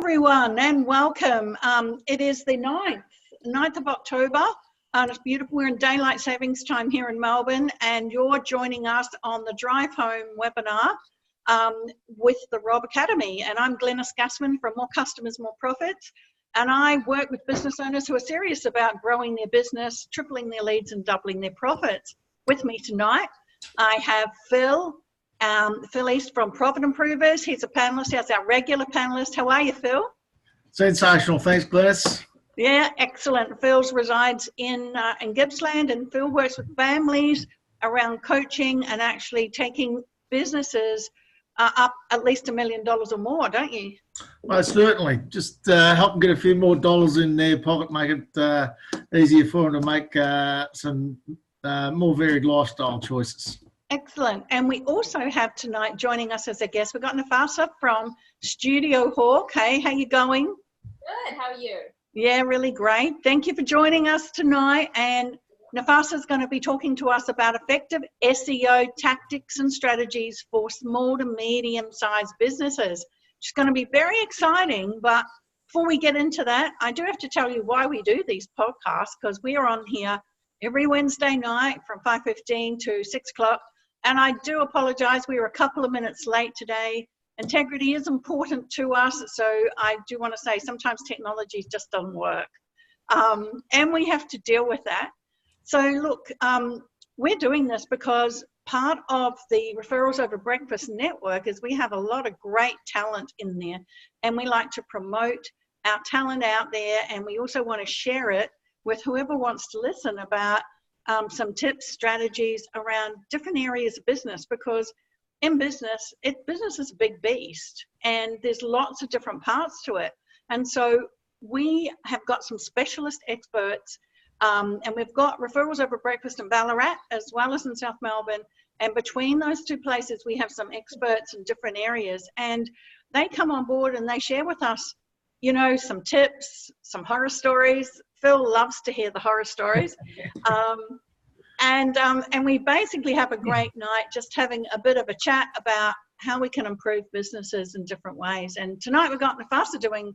Everyone, and welcome. It is the 9th of October, and it's beautiful. We're in daylight savings time here in Melbourne, and you're joining us on the Drive Home webinar with the RoB Academy. And I'm Glenis Gassmann from More Customers, More Profits. And I work with business owners who are serious about growing their business, tripling their leads and doubling their profits. With me tonight, I have Phil. Phil East from Profit Improvers. He's a panelist. He's our regular panelist. How are you, Phil? Sensational. Thanks, Glenis. Yeah, excellent. Phil resides in Gippsland, and Phil works with families around coaching and actually taking businesses up at least $1 million or more, don't you? Most certainly. Just help them get a few more dollars in their pocket, make it easier for them to make some more varied lifestyle choices. Excellent. And we also have tonight joining us as a guest, we've got Nafisa from StudioHawk. Hey, how you going? Good. How are you? Yeah, really great. Thank you for joining us tonight. And Nafisa is going to be talking to us about effective SEO tactics and strategies for small to medium-sized businesses. It's going to be very exciting. But before we get into that, I do have to tell you why we do these podcasts, because we are on here every Wednesday night from 5:15 to 6 o'clock. And I do apologize, we were a couple of minutes late today. Integrity is important to us, so I do want to say sometimes technology just doesn't work. And we have to deal with that. So look, we're doing this because part of the Referrals Over Breakfast network is we have a lot of great talent in there, and we like to promote our talent out there, and we also want to share it with whoever wants to listen about some tips, strategies around different areas of business, because in business is a big beast and there's lots of different parts to it. And so we have got some specialist experts and we've got Referrals Over Breakfast in Ballarat as well as in South Melbourne. And between those two places, we have some experts in different areas, and they come on board and they share with us, you know, some tips, some horror stories. Phil loves to hear the horror stories. And we basically have a great night just having a bit of a chat about how we can improve businesses in different ways. And tonight we've got Nafisa doing,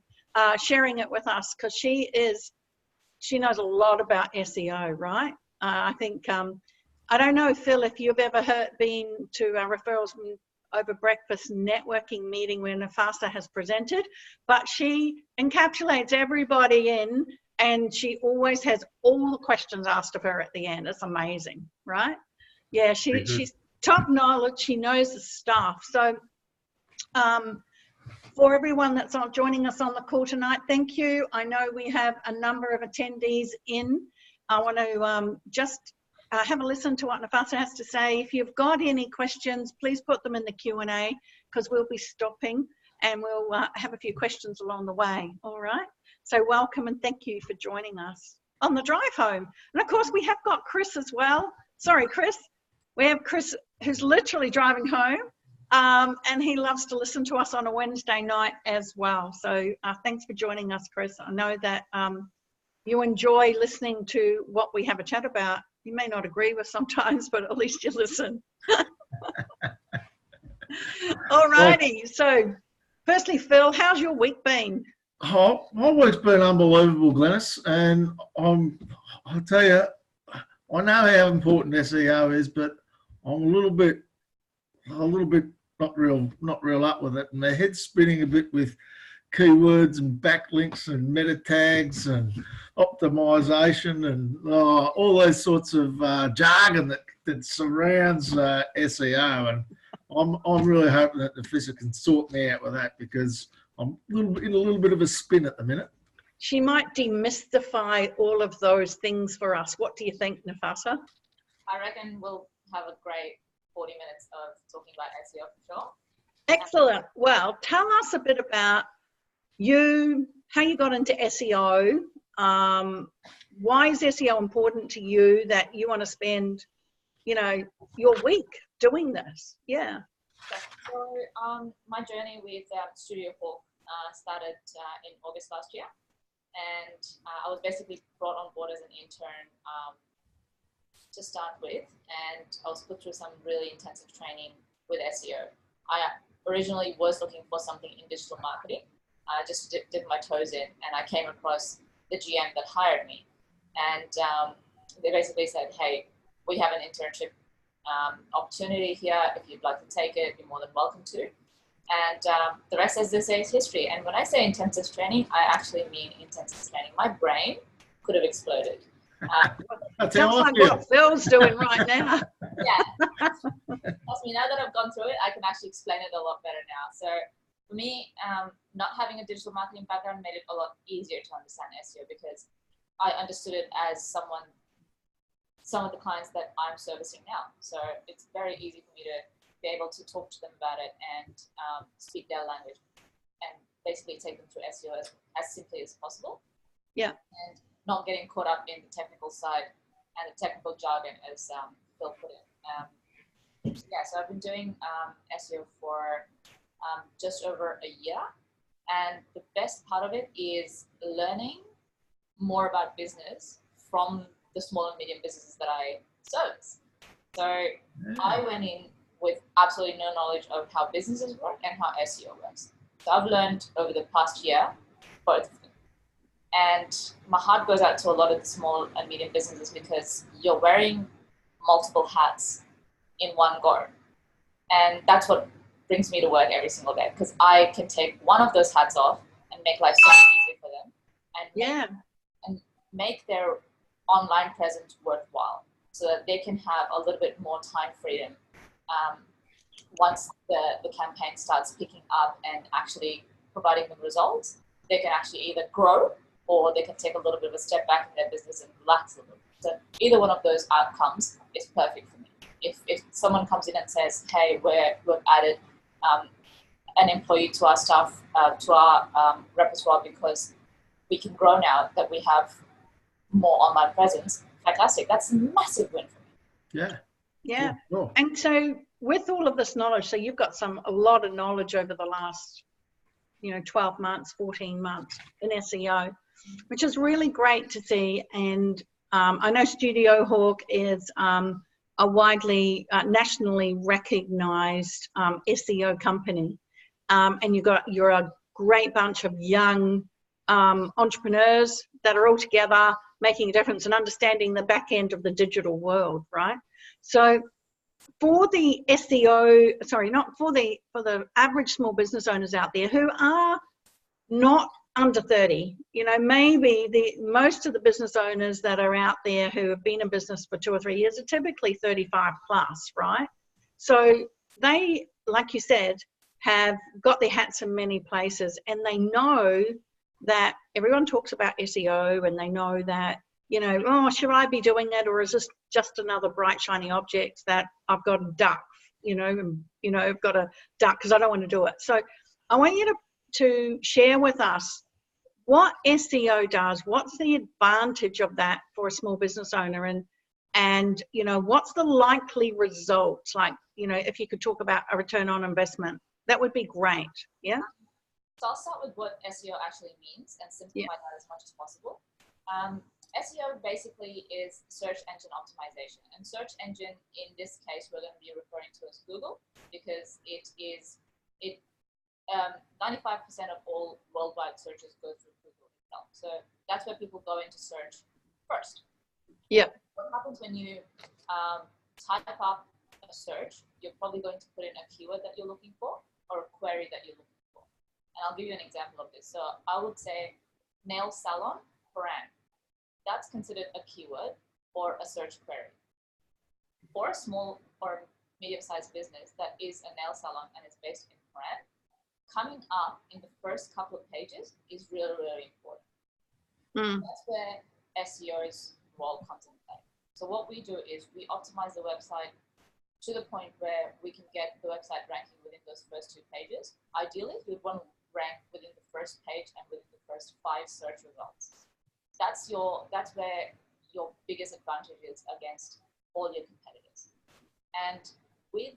sharing it with us, because she knows a lot about SEO, right? I think, I don't know, Phil, if you've ever been to a Referrals Over Breakfast networking meeting where Nafisa has presented, but she encapsulates everybody in, and she always has all the questions asked of her at the end. It's amazing, right? Yeah, she's top knowledge. She knows the stuff. So for everyone that's not joining us on the call tonight, thank you. I know we have a number of attendees in. I want to just have a listen to what Nafisa has to say. If you've got any questions, please put them in the Q&A, because we'll be stopping and we'll have a few questions along the way. All right? So welcome and thank you for joining us on the drive home. And of course, we have got Chris as well. Sorry, Chris. We have Chris who's literally driving home, and he loves to listen to us on a Wednesday night as well. So thanks for joining us, Chris. I know that you enjoy listening to what we have a chat about. You may not agree with sometimes, but at least you listen. All righty. So firstly, Phil, how's your week been? Oh, my week's been unbelievable, Glenis, and I'll tell you, I know how important SEO is, but I'm a little bit not real up with it, and my head's spinning a bit with keywords and backlinks and meta tags and optimization and all those sorts of jargon that surrounds SEO, and I'm really hoping that Nafisa can sort me out with that, because I'm in a little bit of a spin at the minute. She might demystify all of those things for us. What do you think, Nafisa? I reckon we'll have a great 40 minutes of talking about SEO for sure. Excellent. Well, tell us a bit about you, how you got into SEO. Why is SEO important to you that you want to spend, you know, your week doing this? Yeah. So my journey with StudioHawk started in August last year, and I was basically brought on board as an intern to start with, and I was put through some really intensive training with SEO. I originally was looking for something in digital marketing, just dipped my toes in, and I came across the GM that hired me. And they basically said, hey, we have an internship opportunity here. If you'd like to take it, you're more than welcome to. And the rest, as they say, is history. And when I say intensive training, I actually mean intensive training. My brain could have exploded. Sounds like what Phil's doing right now. Yeah. Trust me, now that I've gone through it, I can actually explain it a lot better now. So for me, not having a digital marketing background made it a lot easier to understand SEO, because I understood it as some of the clients that I'm servicing now. So it's very easy for me to be able to talk to them about it and speak their language and basically take them through SEO as simply as possible. Yeah. And not getting caught up in the technical side and the technical jargon, as Phil put it. Yeah, so I've been doing SEO for just over a year. And the best part of it is learning more about business from the small and medium businesses that I service. So I went in with absolutely no knowledge of how businesses work and how SEO works. So I've learned over the past year both of them. And my heart goes out to a lot of the small and medium businesses, because you're wearing multiple hats in one go. And that's what brings me to work every single day, because I can take one of those hats off and make life so much easier for them and make their online presence worthwhile, so that they can have a little bit more time freedom once the campaign starts picking up and actually providing them results. They can actually either grow, or they can take a little bit of a step back in their business and relax a little bit. So either one of those outcomes is perfect for me. If someone comes in and says, hey, we've added an employee to our staff, to our repertoire, because we can grow now that we have more online presence, fantastic. That's a massive win for me. Yeah. Yeah. Cool. And so with all of this knowledge, so you've got a lot of knowledge over the last 12 months, 14 months in SEO, which is really great to see. And I know StudioHawk is a widely nationally recognized SEO company, and you're a great bunch of young entrepreneurs that are all together making a difference and understanding the back end of the digital world, right? So for the SEO, for the average small business owners out there who are not under 30, maybe most of the business owners that are out there who have been in business for 2 or 3 years are typically 35 plus, right? So they, like you said, have got their hats in many places, and they know that everyone talks about SEO, and they know that, should I be doing that, or is this just another bright shiny object that I've got to duck, I've got to duck because I don't want to do it. So I want you to share with us what SEO does, what's the advantage of that for a small business owner, and what's the likely results, like, if you could talk about a return on investment, that would be great. Yeah. So I'll start with what SEO actually means and simplify that as much as possible. SEO basically is search engine optimization, and search engine in this case we're going to be referring to as Google, because 95% of all worldwide searches go through Google itself. So that's where people go into search first. Yeah. What happens when you type up a search, you're probably going to put in a keyword that you're looking for, or a query that you're looking for. And I'll give you an example of this. So I would say nail salon, Quran. That's considered a keyword or a search query. For a small or medium-sized business that is a nail salon and is based in Quran, coming up in the first couple of pages is really, really important. That's where SEO's role comes into play. So what we do is we optimize the website to the point where we can get the website ranking within those first 2 pages. Ideally, we want to rank within the first page and within the first 5 search results. That's where your biggest advantage is against all your competitors. And with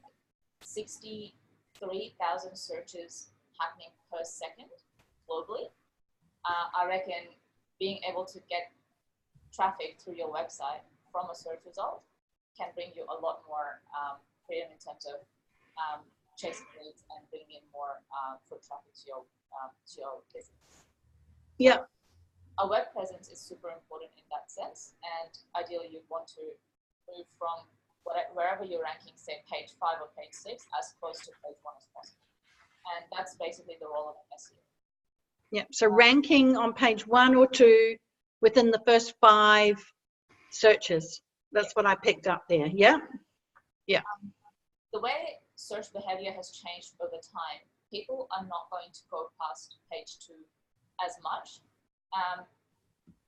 63,000 searches happening per second globally, I reckon being able to get traffic through your website from a search result can bring you a lot more freedom in terms of chasing leads and bringing in more foot traffic to your business. Yeah. A web presence is super important in that sense, and ideally you'd want to move from wherever you're ranking, say page 5 or page 6, as close to page 1 as possible. And that's basically the role of an SEO. Yeah, so ranking on page 1 or 2 within the first 5 searches. That's what I picked up there. Yeah. Yeah. The way search behavior has changed over time, people are not going to go past page 2 as much.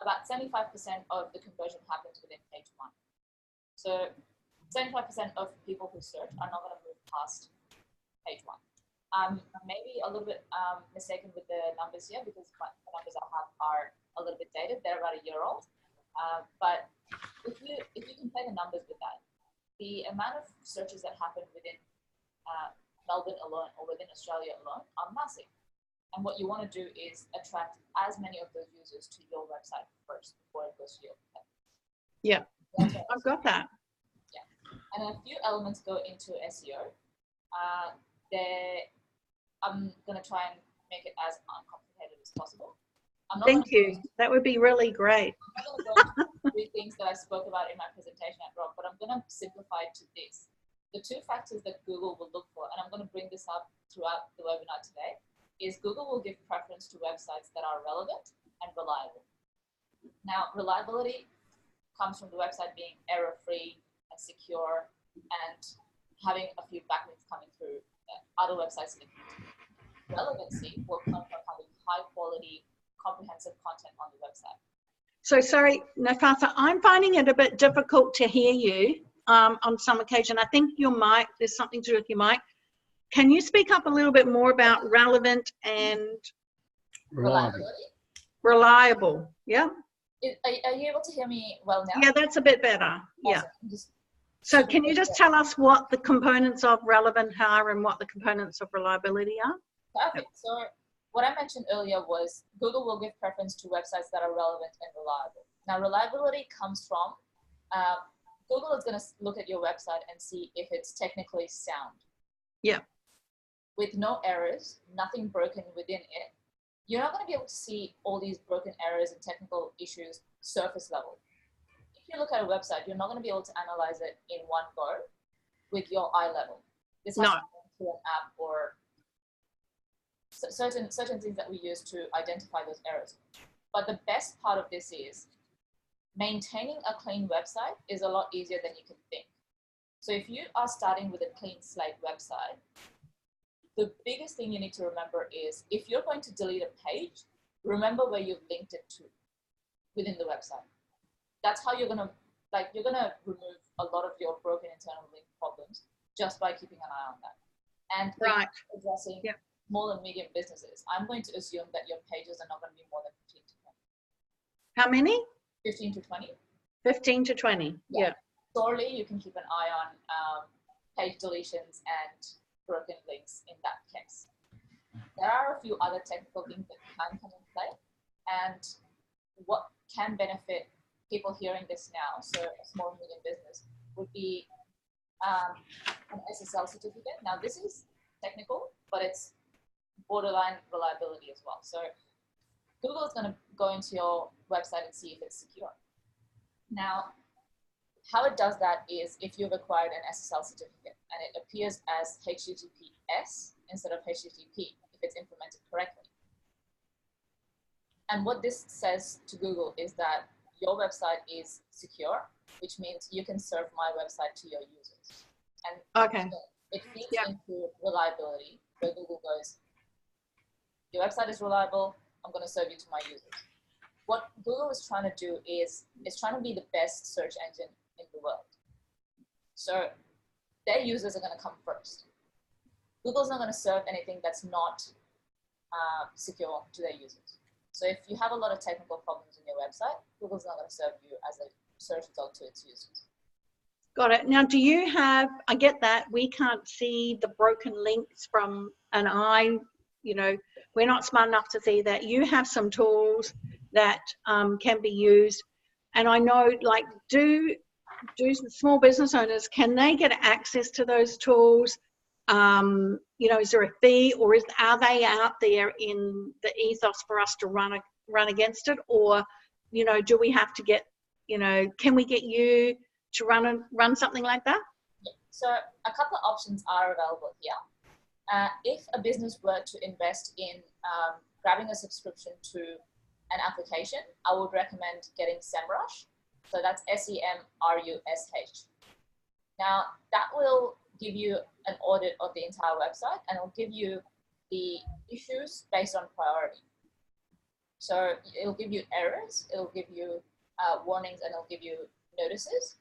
About 75% of the conversion happens within page 1. So 75% of people who search are not going to move past page 1. Maybe a little bit mistaken with the numbers here, because the numbers I have are a little bit dated. They're about a year old. But if you compare the numbers with that, the amount of searches that happen within Melbourne alone or within Australia alone are massive. And what you want to do is attract as many of those users to your website first before it goes to your competitors. Yeah, I've got that. Yeah, and a few elements go into SEO. I'm going to try and make it as uncomplicated as possible. Thank you. That would be really great. I'm not going to go into 3 things that I spoke about in my presentation at RoB, but I'm going to simplify it to this. The 2 factors that Google will look for, and I'm going to bring this up throughout the webinar today, is Google will give preference to websites that are relevant and reliable. Now, reliability comes from the website being error-free and secure and having a few backlinks coming through other websites linking to. Relevancy will come from having high-quality, comprehensive content on the website. So sorry, Nafisa, I'm finding it a bit difficult to hear you on some occasion. I think your mic, there's something to do with your mic. Can you speak up a little bit more about relevant and reliable? Yeah. Are you able to hear me well now? Yeah, that's a bit better. Yeah. So can you just tell us what the components of relevant are and what the components of reliability are? Perfect. So what I mentioned earlier was Google will give preference to websites that are relevant and reliable. Now, reliability comes from Google is going to look at your website and see if it's technically sound. Yeah. With no errors, nothing broken within it, you're not going to be able to see all these broken errors and technical issues surface level. If you look at a website, you're not going to be able to analyze it in one go with your eye level. This has to go to an app or certain things that we use to identify those errors. But the best part of this is maintaining a clean website is a lot easier than you can think. So if you are starting with a clean slate website, the biggest thing you need to remember is if you're going to delete a page, remember where you've linked it to within the website. That's how you're going to remove a lot of your broken internal link problems just by keeping an eye on that. And addressing small and medium businesses, I'm going to assume that your pages are not going to be more than 15 to 20. How many? 15 to 20. 15 to 20, yeah. Sorely, you can keep an eye on page deletions and broken links in that case. There are a few other technical things that can come in play, and what can benefit people hearing this now, so a small and medium business, would be an SSL certificate. Now, this is technical, but it's borderline reliability as well. So Google is going to go into your website and see if it's secure. Now, how it does that is if you've acquired an SSL certificate and it appears as HTTPS instead of HTTP, if it's implemented correctly. And what this says to Google is that your website is secure, which means you can serve my website to your users. And it feeds into reliability, where Google goes, your website is reliable, I'm going to serve you to my users. What Google is trying to do is trying to be the best search engine in the world. So their users are going to come first. Google's not going to serve anything that's not secure to their users. So if you have a lot of technical problems in your website, Google's not going to serve you as a search result to its users. Got it. Now, do you have, I get that, we can't see the broken links from an eye, you know, we're not smart enough to see that. You have some tools that can be used. And I know, like, do small business owners, can they get access to those tools You know, is there a fee, or are they out there in the ethos for us to run against it? Or, you know, do we have to get, you know, can we get you to run something like that? Yeah. So a couple of options are available here. If a business were to invest in grabbing a subscription to an application, I would recommend getting SEMrush. So that's SEMrush. Now that will give you an audit of the entire website, and it'll give you the issues based on priority. So it'll give you errors, it'll give you warnings, and it'll give you notices.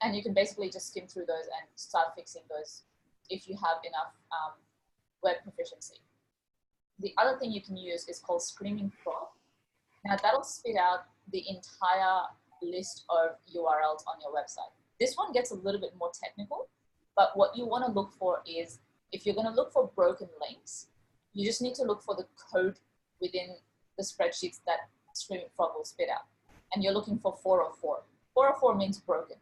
And you can basically just skim through those and start fixing those if you have enough web proficiency. The other thing you can use is called Screaming Frog. Now that'll spit out the entire list of URLs on your website. This one gets a little bit more technical, but what you want to look for is, if you're going to look for broken links, you just need to look for the code within the spreadsheets that Screaming Frog will spit out. And you're looking for 404. 404 means broken.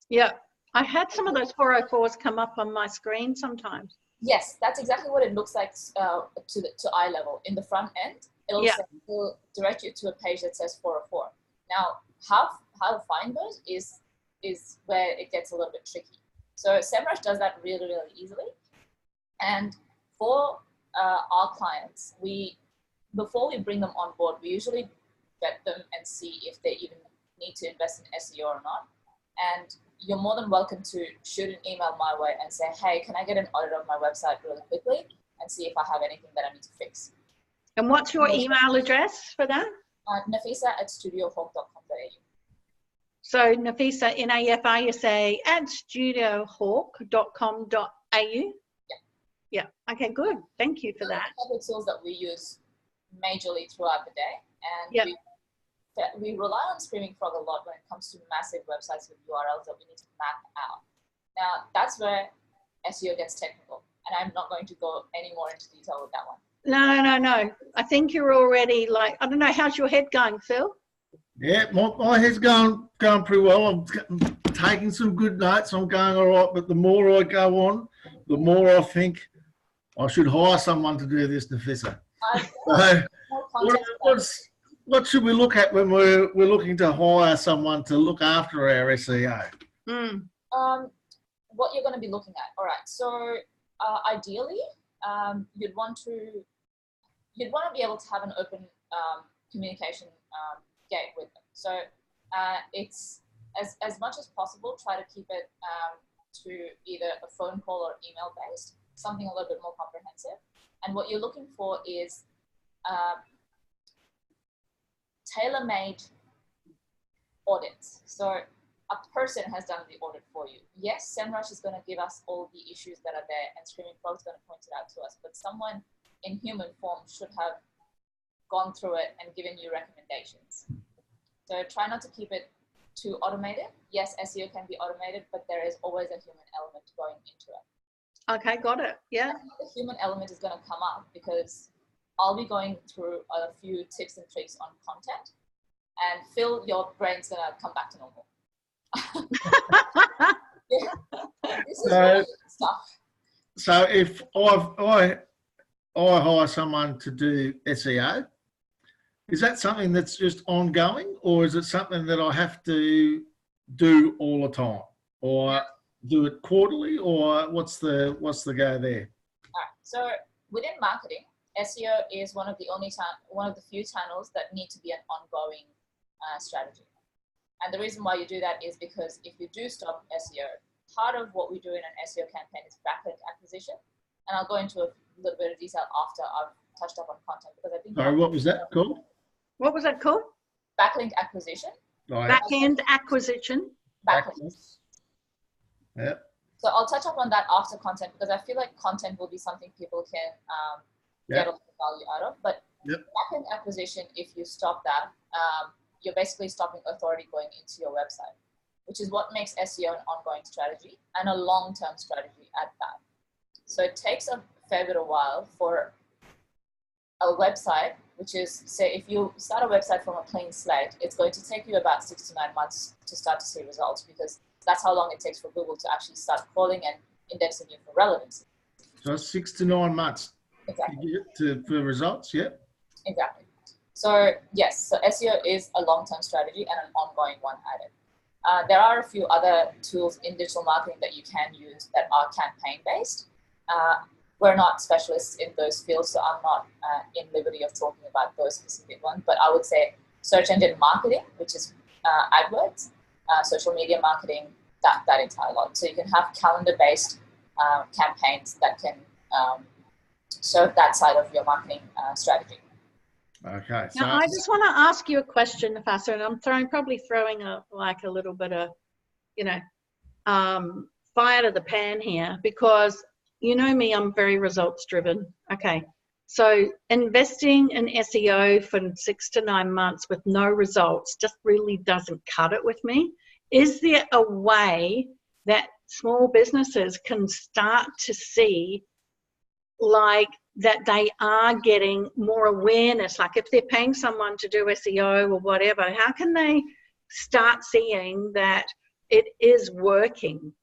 Yeah, I had some of those 404s come up on my screen sometimes. Yes, that's exactly what it looks like to eye level. In the front end, it'll direct you to a page that says 404. Now, how to find those is where it gets a little bit tricky. So SEMrush does that really, really easily. And for our clients, before we bring them on board, we usually vet them and see if they even need to invest in SEO or not. And you're more than welcome to shoot an email my way and say, hey, can I get an audit of my website really quickly and see if I have anything that I need to fix. And what's your email address for that? Nafisa@StudioHawk.com.au. So Nafisa, N-A-F-A, you say at StudioHawk.com.au? Yeah. Yeah. Okay, good. Thank you for that. The tools that we use majorly throughout the day. And we rely on Screaming Frog a lot when it comes to massive websites with URLs that we need to map out. Now, that's where SEO gets technical, and I'm not going to go any more into detail with that one. No. I think you're already like, I don't know, how's your head going, Phil? Yeah, my head's going pretty well. I'm taking some good notes. I'm going all right, but the more I go on, the more I think I should hire someone to do this, Nafisa. What should we look at when we're looking to hire someone to look after our SEO? What you're going to be looking at. All right. So ideally, you'd want to be able to have an open communication gate with them. So it's as much as possible, try to keep it to either a phone call or email based, something a little bit more comprehensive. And what you're looking for is tailor-made audits. So a person has done the audit for you. Yes, SEMrush is going to give us all the issues that are there, and Screaming Frog is going to point it out to us, but someone in human form should have gone through it and given you recommendations. So try not to keep it too automated. Yes, SEO can be automated, but there is always a human element going into it. Okay, got it. Yeah. The human element is going to come up because I'll be going through a few tips and tricks on content, and Phil, your brain's going to come back to normal. This is stuff. So if I hire someone to do SEO, is that something that's just ongoing, or is it something that I have to do all the time, or do it quarterly, or what's the go there? All right. So within marketing, SEO is one of the few channels that need to be an ongoing strategy. And the reason why you do that is because if you do stop SEO, part of what we do in an SEO campaign is backlink acquisition. And I'll go into a little bit of detail after I've touched up on content, because I think. Sorry, what was that called? What was that called? Backlink acquisition. Right. Back-end acquisition. Backlinks. Yeah. So I'll touch up on that after content, because I feel like content will be something people can get a lot of value out of. But backlink acquisition, if you stop that, you're basically stopping authority going into your website, which is what makes SEO an ongoing strategy and a long-term strategy at that. So it takes a fair bit of while for a website, which is, say, if you start a website from a clean slate, it's going to take you about 6 to 9 months to start to see results, because that's how long it takes for Google to actually start crawling and indexing you for relevancy. So 6 to 9 months Exactly. for results, yeah? Exactly. So yes, so SEO is a long-term strategy and an ongoing one at it. There are a few other tools in digital marketing that you can use that are campaign-based. We're not specialists in those fields, so I'm not in liberty of talking about those specific ones, but I would say search engine marketing, which is AdWords, social media marketing, that entire lot. So you can have calendar-based campaigns that can serve that side of your marketing strategy. Okay. So Now, I just want to ask you a question, Nafisa, and I'm probably throwing a little bit of, fire to the pan here, because you know me, I'm very results driven. Okay. So investing in SEO for 6 to 9 months with no results just really doesn't cut it with me. Is there a way that small businesses can start to see like that they are getting more awareness? Like if they're paying someone to do SEO or whatever, how can they start seeing that it is working,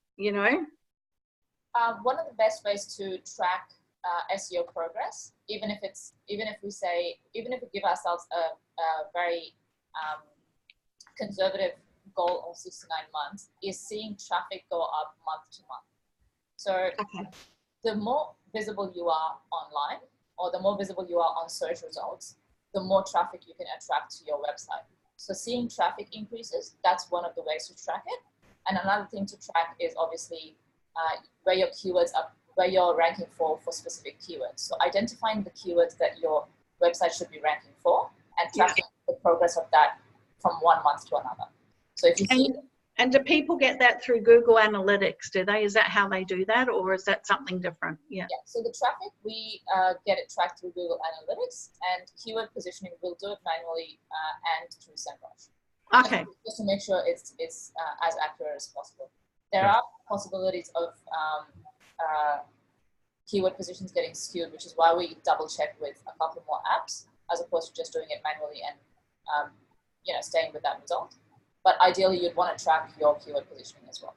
One of the best ways to track SEO progress, even if we give ourselves a very conservative goal of 6 to 9 months, is seeing traffic go up month to month. So the more visible you are online, or the more visible you are on search results, the more traffic you can attract to your website. So seeing traffic increases, that's one of the ways to track it. And another thing to track is obviously where your keywords are, where you're ranking for specific keywords. So identifying the keywords that your website should be ranking for and tracking the progress of that from 1 month to another. So if you see... And do people get that through Google Analytics? Do they? Is that how they do that, or is that something different? Yeah. So the traffic, we get it tracked through Google Analytics, and keyword positioning, we'll do it manually and through SEMrush. Okay. Just to make sure it's as accurate as possible. There are possibilities of keyword positions getting skewed, which is why we double check with a couple more apps as opposed to just doing it manually and staying with that result. But ideally, you'd want to track your keyword positioning as well.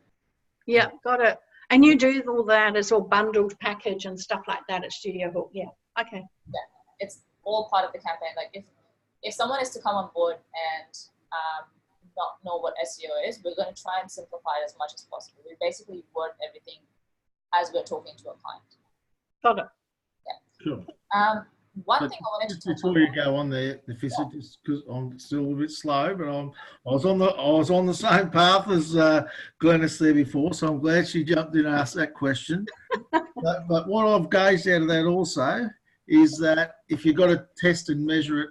Yeah, got it. And you do all that as all bundled package and stuff like that at StudioHawk. Yeah. Okay. Yeah, it's all part of the campaign. Like if someone is to come on board and not know what SEO is, we're going to try and simplify it as much as possible. We basically word everything as we're talking to a client. Got it. Yeah. Sure. One thing I wanted to touch before you go on there, Nafisa, just because I'm still a little bit slow, but I was on the same path as Glenis there before, so I'm glad she jumped in and asked that question. but what I've gauged out of that also is that if you've got to test and measure it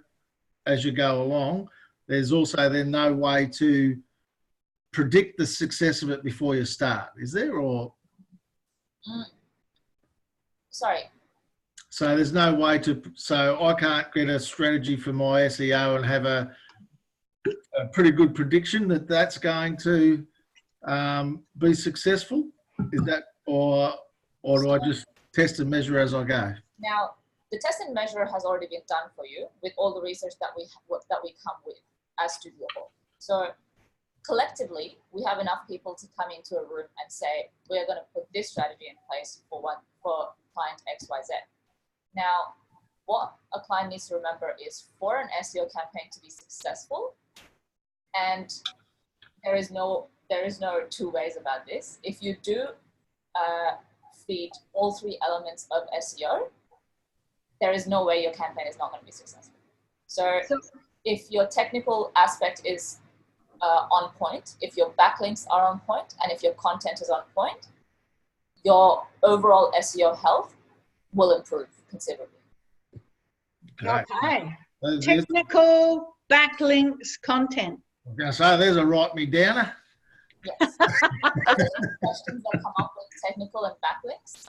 as you go along, there's also then no way to predict the success of it before you start, is there? Or sorry. So there's no way to, so I can't get a strategy for my SEO and have a pretty good prediction that that's going to be successful? Is that, or do I just test and measure as I go? Now, the test and measure has already been done for you with all the research that we come with as StudioHawk. So collectively, we have enough people to come into a room and say, we're going to put this strategy in place for client XYZ. Now, what a client needs to remember is for an SEO campaign to be successful, and there is no two ways about this. If you do feed all 3 elements of SEO, there is no way your campaign is not going to be successful. So if your technical aspect is on point, if your backlinks are on point, and if your content is on point, your overall SEO health will improve considerably. Okay. Technical backlinks content. I'm going to say there's a write me downer. Yes. Questions that come up with technical and backlinks,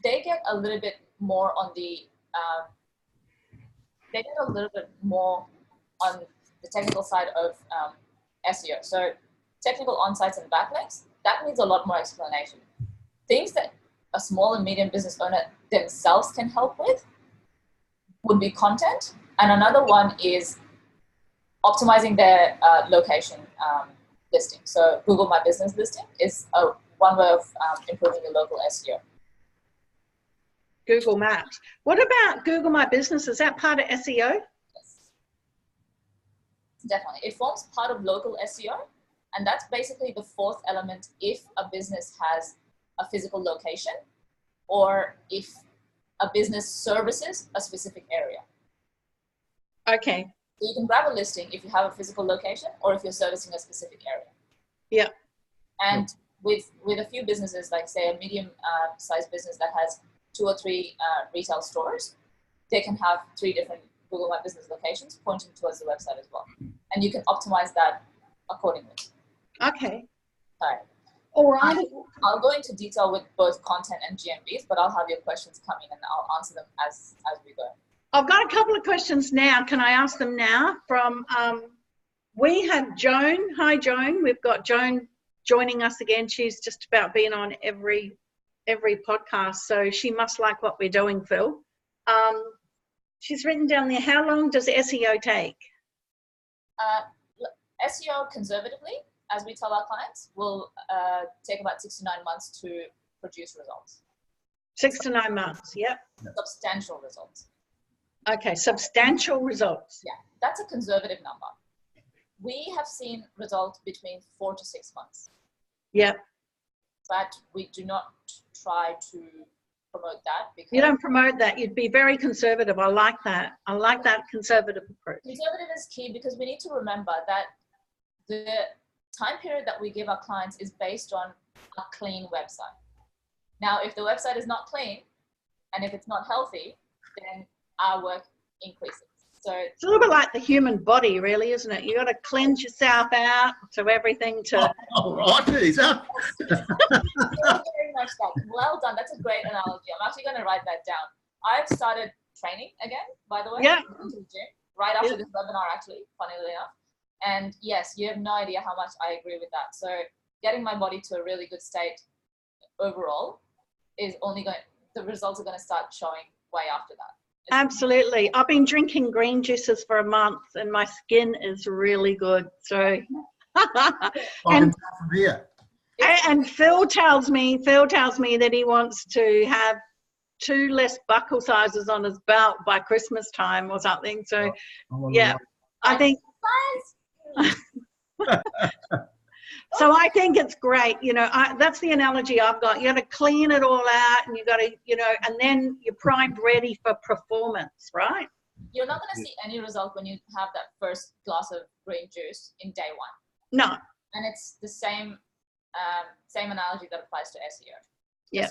they get a little bit more on the technical side of SEO. So technical on-sites and backlinks, that needs a lot more explanation. Things that a small and medium business owner themselves can help with would be content. And another one is optimizing their location listing. So Google My Business listing is one way of improving your local SEO. Google Maps. What about Google My Business? Is that part of SEO? Yes. Definitely. It forms part of local SEO, and that's basically the fourth element if a business has a physical location or if a business services a specific area. Okay. So you can grab a listing if you have a physical location or if you're servicing a specific area. Yeah. And with a few businesses, like say a medium sized business that has 2 or 3 retail stores, they can have 3 different Google My Business locations pointing towards the website as well. And you can optimize that accordingly. Okay. All right. All right. I'll go into detail with both content and GMVs, but I'll have your questions coming and I'll answer them as we go. I've got a couple of questions now. Can I ask them now? From we have Joan. Hi, Joan. We've got Joan joining us again. She's just about been on every podcast, so she must like what we're doing, Phil. She's written down there, how long does SEO take? SEO conservatively, as we tell our clients, will take about 6 to 9 months to produce results. 6 to 9 months, yep. Substantial results. Okay, substantial results. Yeah, that's a conservative number. We have seen results between 4 to 6 months. Yep. But we do not try to promote that. Because you don't promote that. You'd be very conservative. I like that. I like that conservative approach. Conservative is key because we need to remember that the time period that we give our clients is based on a clean website. Now, if the website is not clean and if it's not healthy, then our work increases. So it's a little bit like the human body, really, isn't it? You got to cleanse yourself out to everything to. Oh, right, Lisa. Very much that. Well done. That's a great analogy. I'm actually going to write that down. I've started training again, by the way. Yeah. Into the gym right after this webinar, actually, funnily enough. And yes, you have no idea how much I agree with that. So getting my body to a really good state overall is only going. The results are going to start showing way after that. Absolutely. I've been drinking green juices for a month and my skin is really good. So, and Phil tells me that he wants to have 2 less buckle sizes on his belt by Christmas time or something. So, yeah, I think. So I think it's great, you know, that's the analogy I've got. You got to clean it all out and you got to, you know, and then you're primed ready for performance, right? You're not going to see any result when you have that first glass of green juice in day 1. No. And it's the same analogy that applies to SEO. Yeah.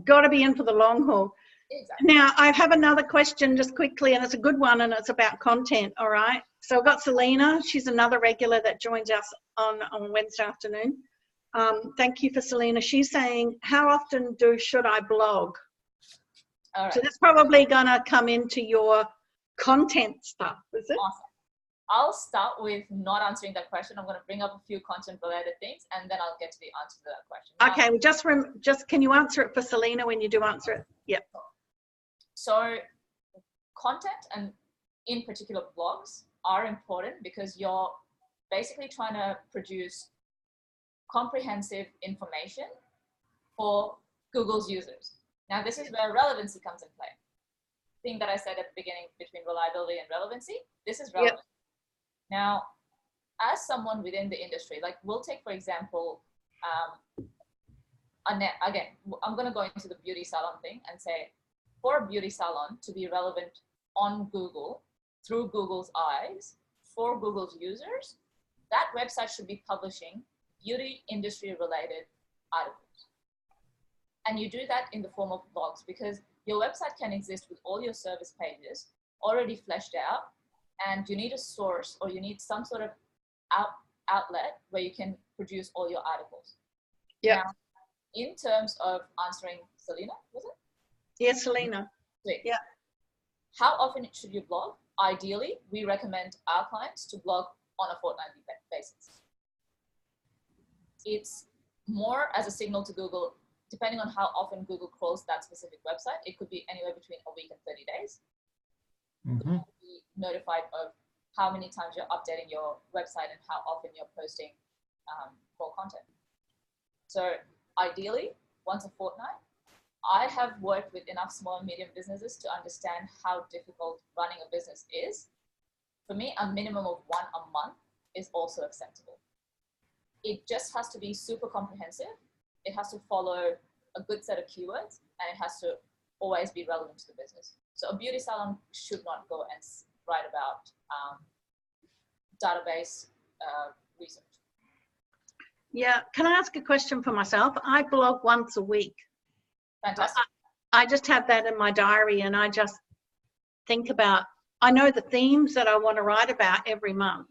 Got to be in for the long haul. Exactly. Now, I have another question just quickly, and it's a good one, and it's about content, all right? So I've got Selena. She's another regular that joins us on Wednesday afternoon. Thank you for Selena. She's saying, how often should I blog? All right. So that's probably going to come into your content stuff, is it? Awesome. I'll start with not answering that question. I'm going to bring up a few content-related things, and then I'll get to the answer to that question. Now, okay, well, just can you answer it for Selena when you do answer it? Yep. So content, and in particular blogs, are important because you're basically trying to produce comprehensive information for Google's users. Now, this is where relevancy comes in play. Thing that I said at the beginning between reliability and relevancy, this is relevant. Yep. Now, as someone within the industry, like we'll take, for example, again, I'm going to go into the beauty salon thing and say, for a beauty salon to be relevant on Google, through Google's eyes, for Google's users, that website should be publishing beauty industry related articles. And you do that in the form of blogs because your website can exist with all your service pages already fleshed out, and you need a source or you need some sort of outlet where you can produce all your articles. Yeah. Now, in terms of answering Selena, was it? Yes, Selena. Sweet. Yeah. How often should you blog? Ideally, we recommend our clients to blog on a fortnightly basis. It's more as a signal to Google, depending on how often Google crawls that specific website. It could be anywhere between a week and 30 days. Mm-hmm. Be notified of how many times you're updating your website and how often you're posting more content. So ideally, once a fortnight, I have worked with enough small and medium businesses to understand how difficult running a business is. For me, a minimum of 1 a month is also acceptable. It just has to be super comprehensive. It has to follow a good set of keywords, and it has to always be relevant to the business. So a beauty salon should not go and write about database research. Yeah, can I ask a question for myself? I blog once a week. Fantastic. I just have that in my diary, and I just think about, I know the themes that I want to write about every month.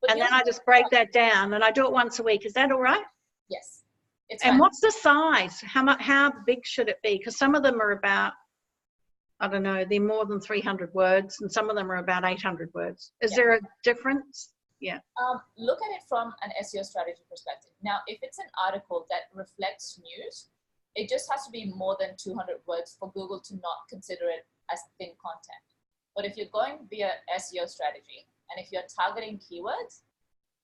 But And then I just break that down, and I do it once a week. Is that all right? Yes. It's And what's the size? How big should it be? Because some of them are about, I don't know, they're more than 300 words, and some of them are about 800 words. Is there a difference? Yeah. Look at it from an SEO strategy perspective. Now, if it's an article that reflects news, it just has to be more than 200 words for Google to not consider it as thin content. But if you're going via SEO strategy, and if you're targeting keywords,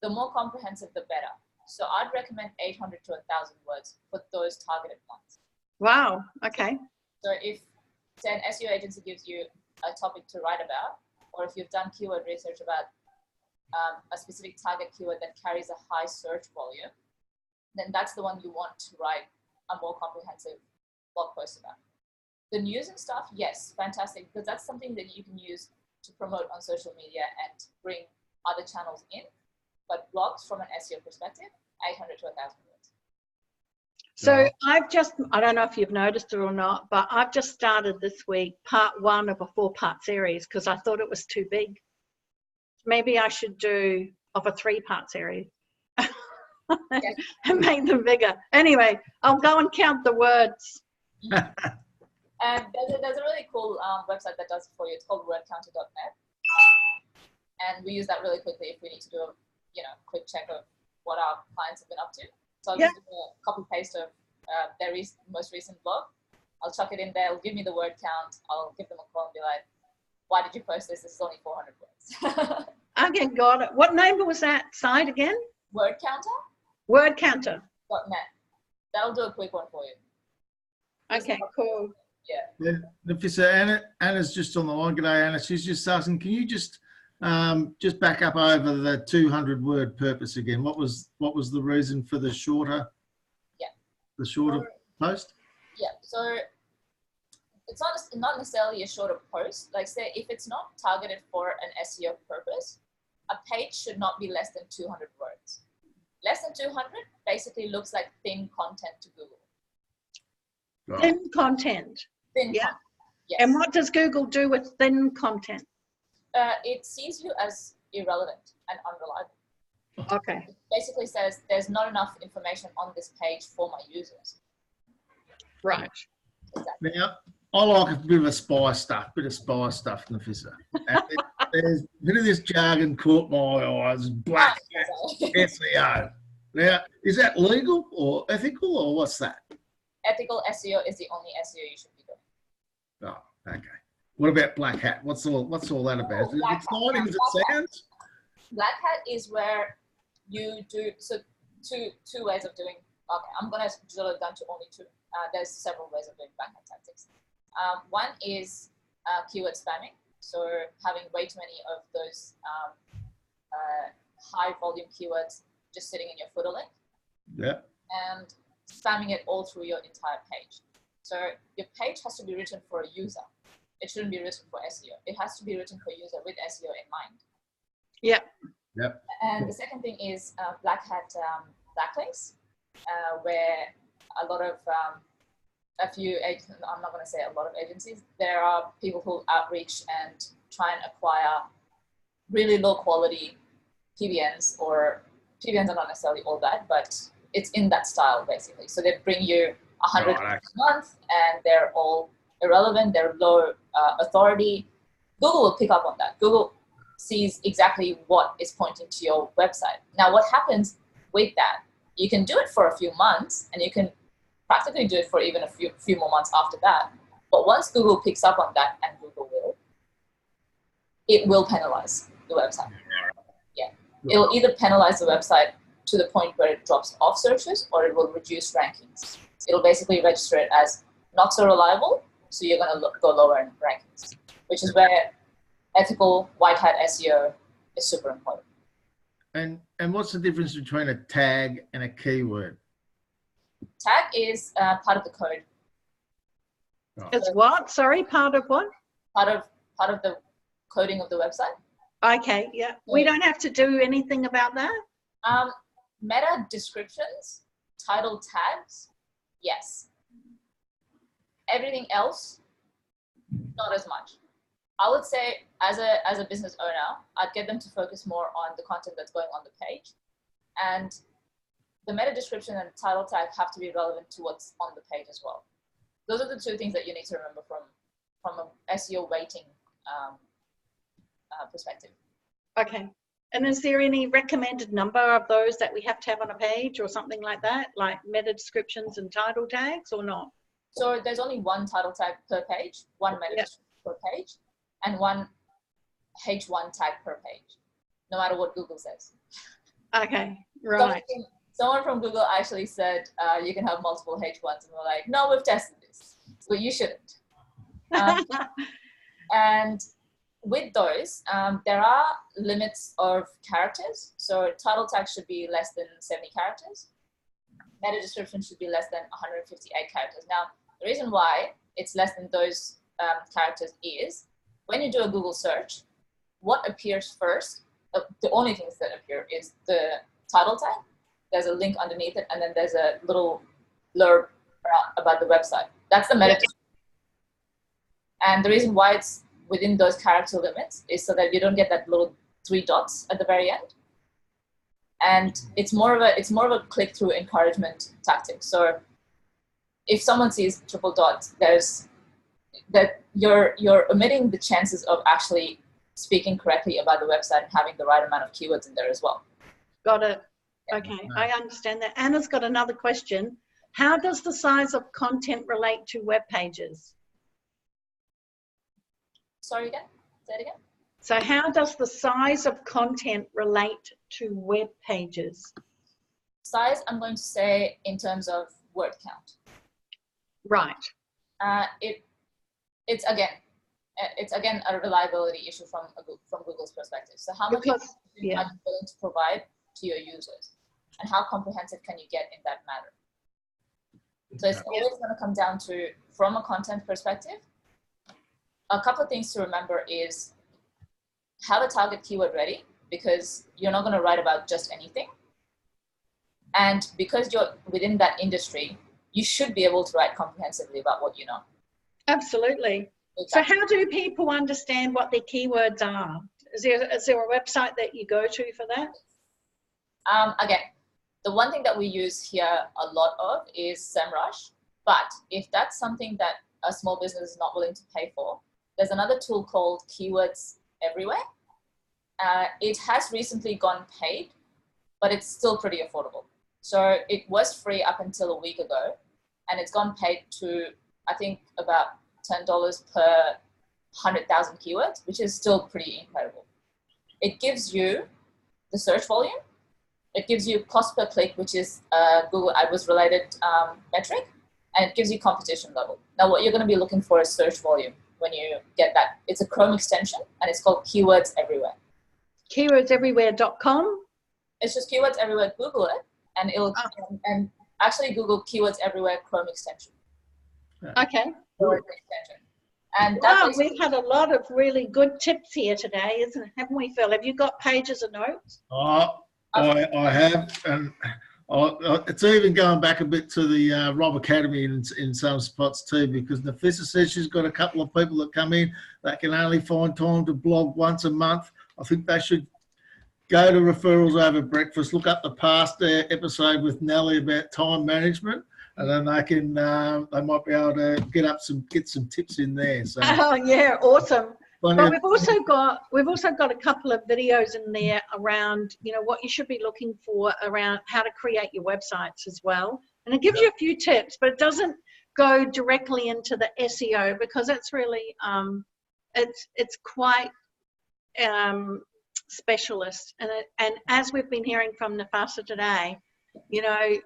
the more comprehensive, the better. So I'd recommend 800 to 1,000 words for those targeted ones. Wow. Okay. So if, say, an SEO agency gives you a topic to write about, or if you've done keyword research about a specific target keyword that carries a high search volume, then that's the one you want to write a more comprehensive blog post about. The news and stuff, yes, fantastic, because that's something that you can use to promote on social media and bring other channels in. But blogs from an SEO perspective, 800 to 1,000 words. So I don't know if you've noticed it or not, but I've just started this week part 1 of a 4-part series because I thought it was too big. Maybe I should do of a 3-part series and make them bigger. Anyway, I'll go and count the words. And there's a really cool website that does it for you. It's called wordcounter.net. And we use that really quickly if we need to do a quick check of what our clients have been up to. So I'll just do a copy paste of their most recent blog. I'll chuck it in there. It'll give me the word count. I'll give them a call and be like, why did you post this? This is only 400 words. Okay, got it. What name was that site again? Wordcounter? Wordcounter.net. That'll do a quick one for you. Okay, cool. Yeah. Nafisa, Anna's just on the line. G'day, Anna. She's just asking, can you just back up over the 200 word purpose again? What was the reason for the shorter? Yeah. The shorter post? Yeah. So it's not necessarily a shorter post. Like, say, if it's not targeted for an SEO purpose, a page should not be less than 200 words. Less than 200 basically looks like thin content to Google. Right. Thin content. Thin content. Yes. And what does Google do with thin content? It sees you as irrelevant and unreliable. Okay. It basically says there's not enough information on this page for my users. Right. Exactly. Now, I like a bit of spy stuff, Nafisa. There's a bit of this jargon caught my eyes. Black hat, SEO. Now, is that legal or ethical, or what's that? Ethical SEO is the only SEO you should be doing. Oh, okay. What about black hat? What's all that about? Is it exciting as it sounds? Black hat is where you do two ways of doing. Okay, I'm gonna drill it down to only 2. There's several ways of doing black hat tactics. One is keyword spamming, so having way too many of those high volume keywords just sitting in your footer link. Yeah. And spamming it all through your entire page. So your page has to be written for a user. It shouldn't be written for SEO. It has to be written for user with SEO in mind. Yep. Yep. And the second thing is black hat backlinks, where a lot of I'm not going to say a lot of agencies, there are people who outreach and try and acquire really low quality PBNs, or PBNs are not necessarily all bad, but it's in that style basically. So they bring you 100 a month and they're all irrelevant, they're low authority. Google will pick up on that. Google sees exactly what is pointing to your website. Now what happens with that, you can do it for a few months and you can practically do it for even a few more months after that. But once Google picks up on that, and Google will, it will penalize the website. Yeah. It'll either penalize the website to the point where it drops off searches, or it will reduce rankings. It'll basically register it as not so reliable, so you're going to go lower in rankings, which is where ethical white hat SEO is super important. And what's the difference between a tag and a keyword? Tag is part of the code. Right. It's what? Sorry, part of what? Part of the coding of the website. Okay, yeah. We don't have to do anything about that? Meta descriptions, title tags, yes. Everything else, not as much. I would say as a business owner, I'd get them to focus more on the content that's going on the page. And the meta description and the title tag have to be relevant to what's on the page as well. Those are the two things that you need to remember from an SEO weighting perspective. Okay. And is there any recommended number of those that we have to have on a page or something like that, like meta descriptions and title tags, or not? So there's only one title tag per page, one meta description per page, and one H1 tag per page, no matter what Google says. Okay, right. Someone from Google actually said you can have multiple H1s, and we're like, no, we've tested this, but you shouldn't. And with those, there are limits of characters. So title tag should be less than 70 characters. Meta description should be less than 158 characters. Now, the reason why it's less than those characters is when you do a Google search, what appears first, the only things that appear is the title tag. There's a link underneath it, and then there's a little blurb about the website. That's the meta description. And the reason why it's within those character limits is so that you don't get that little 3 dots at the very end. And it's more of a click-through encouragement tactic. So if someone sees triple dots, there's that you're omitting the chances of actually speaking correctly about the website and having the right amount of keywords in there as well. Got it. Okay, I understand that. Anna's got another question. How does the size of content relate to web pages? Sorry again? Say it again. So how does the size of content relate to web pages? Size, I'm going to say in terms of word count. Right. It's again a reliability issue from Google's perspective. So how much are you willing to provide to your users, and how comprehensive can you get in that matter? So it's always going to come down to, from a content perspective, a couple of things to remember is have a target keyword ready, because you're not going to write about just anything. And because you're within that industry, you should be able to write comprehensively about what you know. Absolutely. Exactly. So how do people understand what their keywords are? Is there a website that you go to for that? Again, the one thing that we use here a lot of is SEMrush. But if that's something that a small business is not willing to pay for, there's another tool called Keywords Everywhere. It has recently gone paid, but it's still pretty affordable. So it was free up until a week ago, and it's gone paid to, I think, about $10 per 100,000 keywords, which is still pretty incredible. It gives you the search volume. It gives you cost per click, which is Google AdWords related metric, and it gives you competition level. Now, what you're going to be looking for is search volume when you get that. It's a Chrome extension, and it's called Keywords Everywhere. KeywordsEverywhere.com? It's just Keywords Everywhere. Google it, and it'll and actually Google Keywords Everywhere Chrome extension. Okay. And wow, we've had a lot of really good tips here today, haven't we, Phil? Have you got pages of notes? I have, and it's even going back a bit to the RoB Academy in some spots too, because Nafisa says she's got a couple of people that come in that can only find time to blog once a month. I think they should go to Referrals Over Breakfast, look up the past episode with Nellie about time management, and then they can they might be able to get some tips in there. So. Oh yeah, awesome. But we've also got a couple of videos in there around, you know, what you should be looking for around how to create your websites as well. And it gives you a few tips, but it doesn't go directly into the SEO, because it's really it's quite specialist. And as we've been hearing from Nafisa today, you know,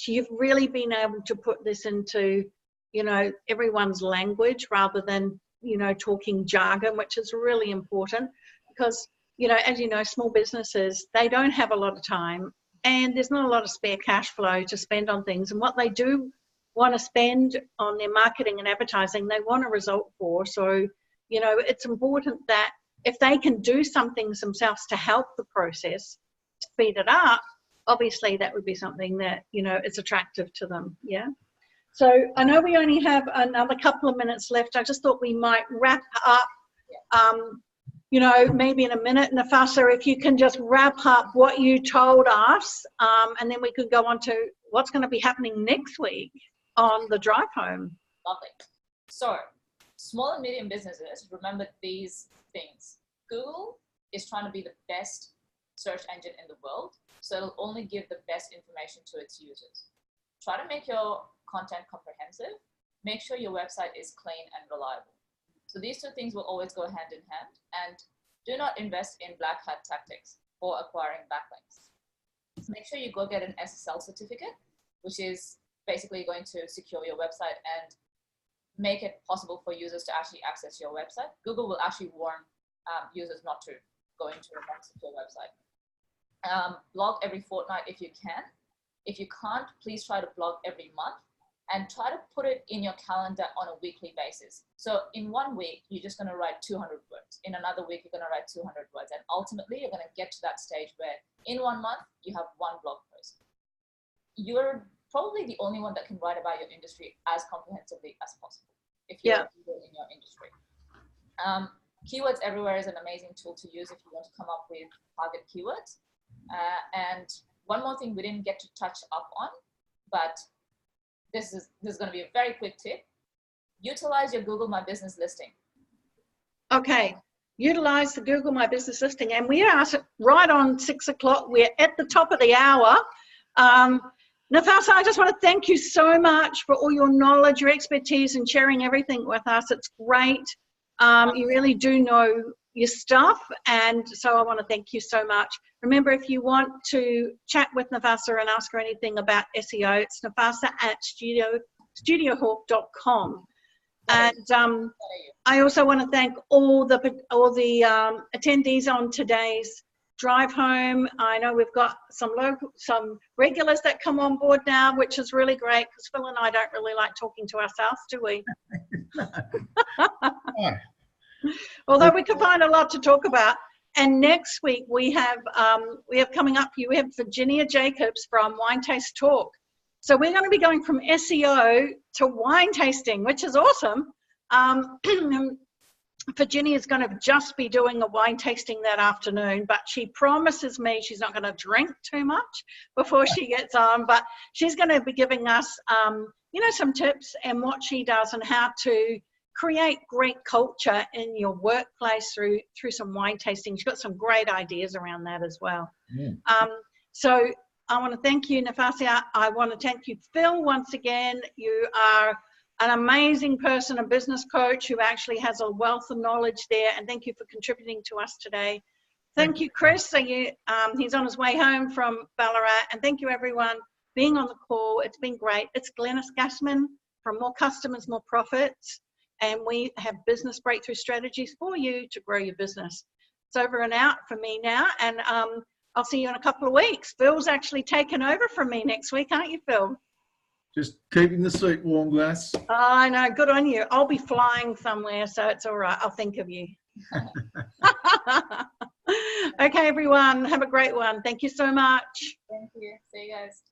you've really been able to put this into you know, everyone's language rather than, you know, talking jargon, which is really important because, you know, as you know, small businesses, they don't have a lot of time and there's not a lot of spare cash flow to spend on things. And what they do want to spend on their marketing and advertising, they want a result for. So, you know, it's important that if they can do some things themselves to help the process, speed it up, obviously that would be something that, you know, is attractive to them. Yeah. So I know we only have another couple of minutes left. I just thought we might wrap up, you know, maybe in a minute. Nafisa, if you can just wrap up what you told us, and then we could go on to what's going to be happening next week on the drive home. Lovely. So small and medium businesses, remember these things. Google is trying to be the best search engine in the world, so it'll only give the best information to its users. Try to make your content comprehensive. Make sure your website is clean and reliable. So these two things will always go hand in hand, and do not invest in black hat tactics or acquiring backlinks. Make sure you go get an SSL certificate, which is basically going to secure your website and make it possible for users to actually access your website. Google will actually warn users not to go into a non-secure website. Blog every fortnight if you can. If you can't, please try to blog every month and try to put it in your calendar on a weekly basis. So in 1 week, you're just going to write 200 words. In another week, you're going to write 200 words. And ultimately, you're going to get to that stage where in 1 month, you have 1 blog post. You're probably the only one that can write about your industry as comprehensively as possible if you're in your industry. Keywords Everywhere is an amazing tool to use if you want to come up with target keywords. And one more thing we didn't get to touch up on, but this is going to be a very quick tip. Utilize your Google My Business listing. Okay, utilize the Google My Business listing. And we are right on 6 o'clock. We're at the top of the hour. Nafisa, I just want to thank you so much for all your knowledge, your expertise, and sharing everything with us. It's great. You really do know your stuff, and so I want to thank you so much. Remember, if you want to chat with Nafisa and ask her anything about SEO, it's nafisa@studiohawk.com. And I also want to thank all the attendees on today's drive home. I know we've got some regulars that come on board now, which is really great because Phil and I don't really like talking to ourselves, do we? Although we could find a lot to talk about. And next week we have coming up, we have Virginia Jacobs from Wine Taste Talk. So we're going to be going from SEO to wine tasting, which is awesome. Virginia is going to just be doing a wine tasting that afternoon, but she promises me she's not going to drink too much before she gets on, but she's going to be giving us, you know, some tips and what she does and how to create great culture in your workplace through some wine tasting. She's got some great ideas around that as well. So I want to thank you, Nafisa. I want to thank you, Phil, once again. You are an amazing person, a business coach who actually has a wealth of knowledge there, and thank you for contributing to us today. Thank you, Chris. So he's on his way home from Ballarat, and thank you, everyone, being on the call. It's been great. It's Glenis Gassmann from More Customers, More Profits, and we have business breakthrough strategies for you to grow your business. It's over and out for me now, and I'll see you in a couple of weeks. Phil's actually taken over from me next week, aren't you, Phil? Just keeping the seat warm, Glenis. I know, good on you. I'll be flying somewhere, so it's all right. I'll think of you. Okay, everyone, have a great one. Thank you so much. Thank you. See you guys.